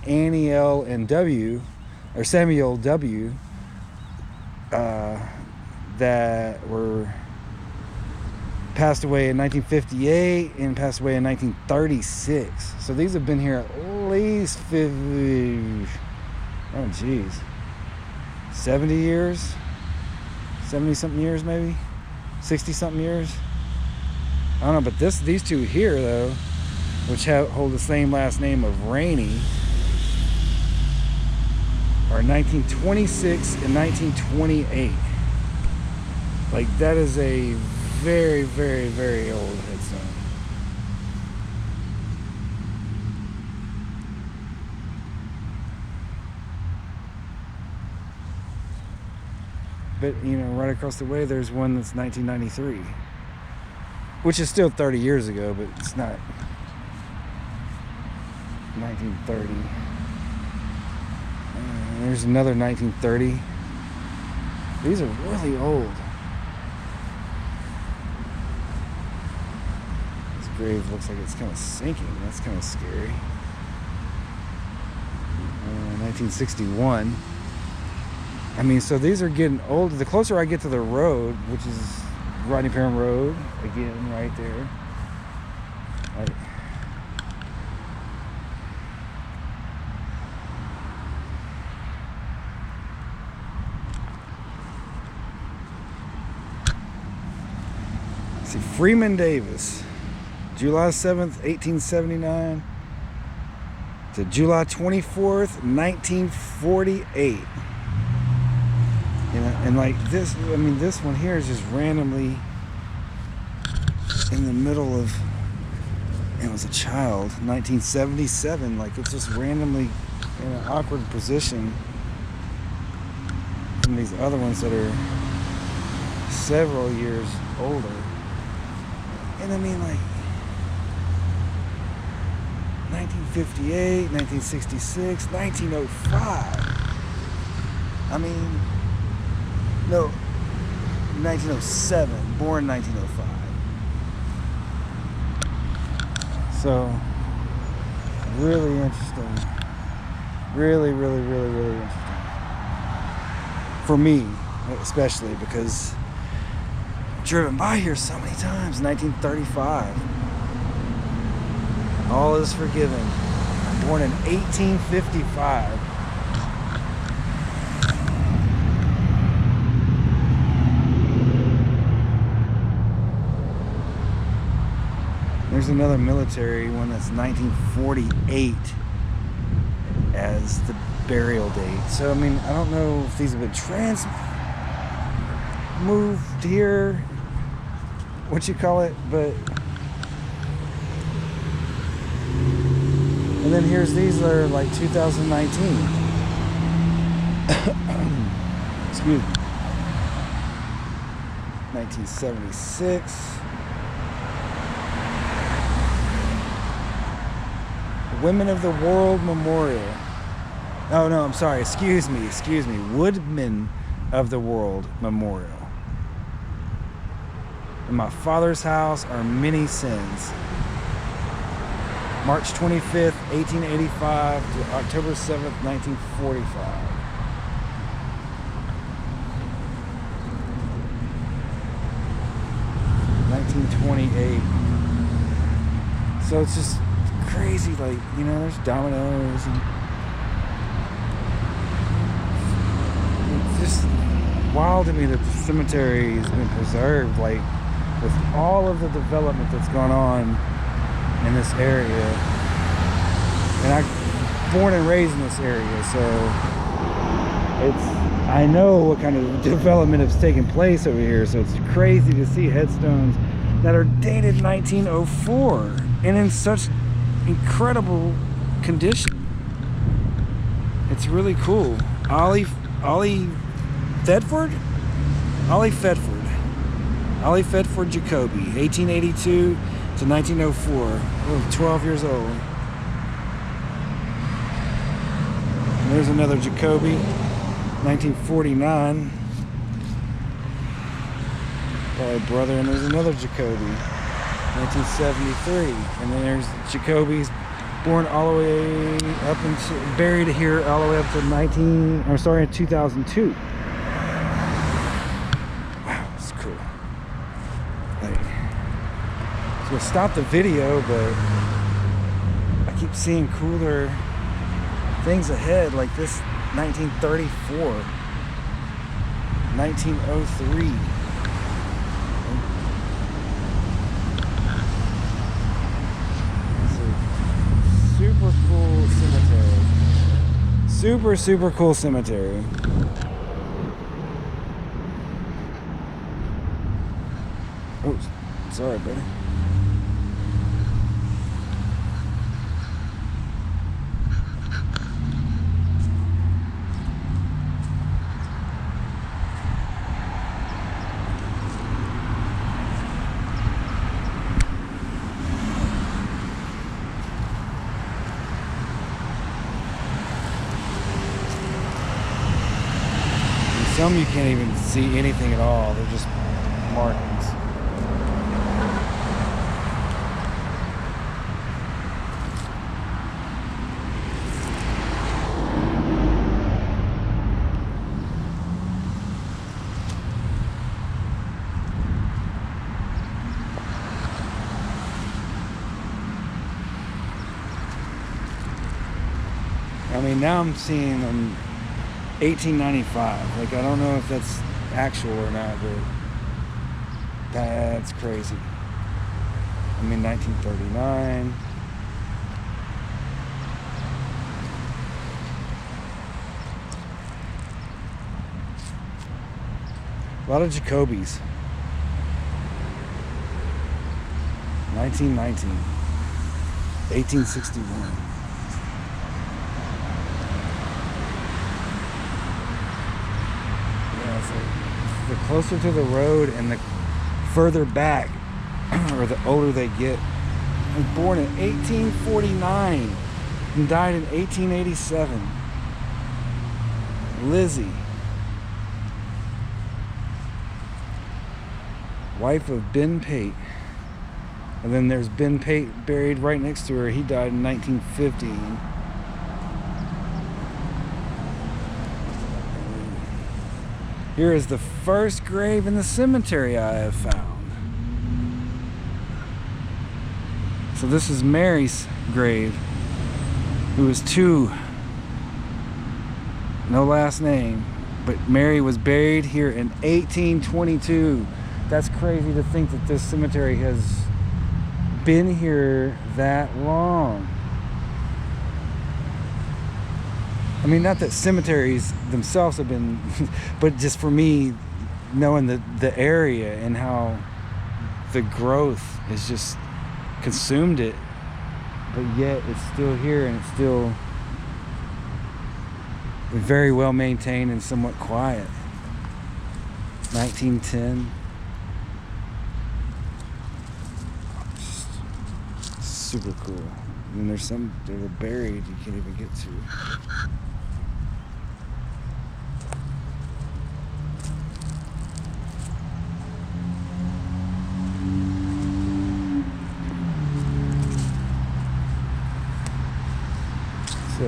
Annie L. and W, or Samuel W, that were passed away in 1958 and passed away in 1936. So these have been here at least 70 years, 70 something years, maybe 60 something years. I don't know, but these two here though, which hold the same last name of Rainey, are 1926 and 1928. Like, that is a very, very, very old headstone. But, you know, right across the way, there's one that's 1993, which is still 30 years ago, but it's not 1930. There's another 1930. These are really old. This grave looks like it's kind of sinking. That's kind of scary. 1961. I mean, so these are getting older. The closer I get to the road, which is Rodney Parham Road, again, right there. See, Freeman Davis, July 7th, 1879 to July 24th, 1948. You know, and like this, I mean, this one here is just randomly in the middle of, it was a child, 1977, like it's just randomly in an awkward position from these other ones that are several years older. And I mean, like 1958, 1966, 1905. I mean, no, 1907, born 1905. So, really interesting. Really, really, really, really interesting. For me, especially, because I've driven by here so many times. 1935. All is forgiven. Born in 1855. There's another military one that's 1948 as the burial date. So, I mean, I don't know if these have been moved here, what you call it, but... And then here's these that are like 2019. Excuse me. 1976. Women of the World Memorial. Oh no, I'm sorry. Excuse me. Woodmen of the World Memorial. In my father's house are many sins. March 25th, 1885 to October 7th, 1945. (1928). So it's just crazy, like, you know, there's dominoes and it's just wild to me that the cemetery has been preserved, like, with all of the development that's gone on in this area. And I'm born and raised in this area, so I know what kind of development has taken place over here. So it's crazy to see headstones that are dated 1904 and in such incredible condition. It's really cool. Ollie Thetford Jacoby, 1882 to 1904. 12 years old. And there's another Jacoby, 1949. Probably brother. And there's another Jacoby, 1973. And then there's Jacoby's Born all the way up into, buried here all the way up to 2002. Wow, it's cool. Like, so we'll stop the video, but I keep seeing cooler things ahead, like this 1934, 1903. Super cool cemetery. Super cool cemetery. Oh, sorry, buddy. Some you can't even see anything at all. They're just markings. I mean, now I'm seeing them 1895. Like, I don't know if that's actual or not, but that's crazy. I mean, 1939. A lot of Jacobys. 1919. 1861. The closer to the road and the further back, or the older they get. He was born in 1849 and died in 1887. Lizzie, wife of Ben Pate. And then there's Ben Pate buried right next to her. He died in 1950. Here is the first grave in the cemetery I have found. So this is Mary's grave, who was 2. No last name, but Mary was buried here in 1822. That's crazy to think that this cemetery has been here that long. I mean, not that cemeteries themselves have been, but just for me, knowing the area and how the growth has just consumed it, but yet it's still here and it's still very well maintained and somewhat quiet. 1910. Just super cool. I mean, there's some that are buried you can't even get to. So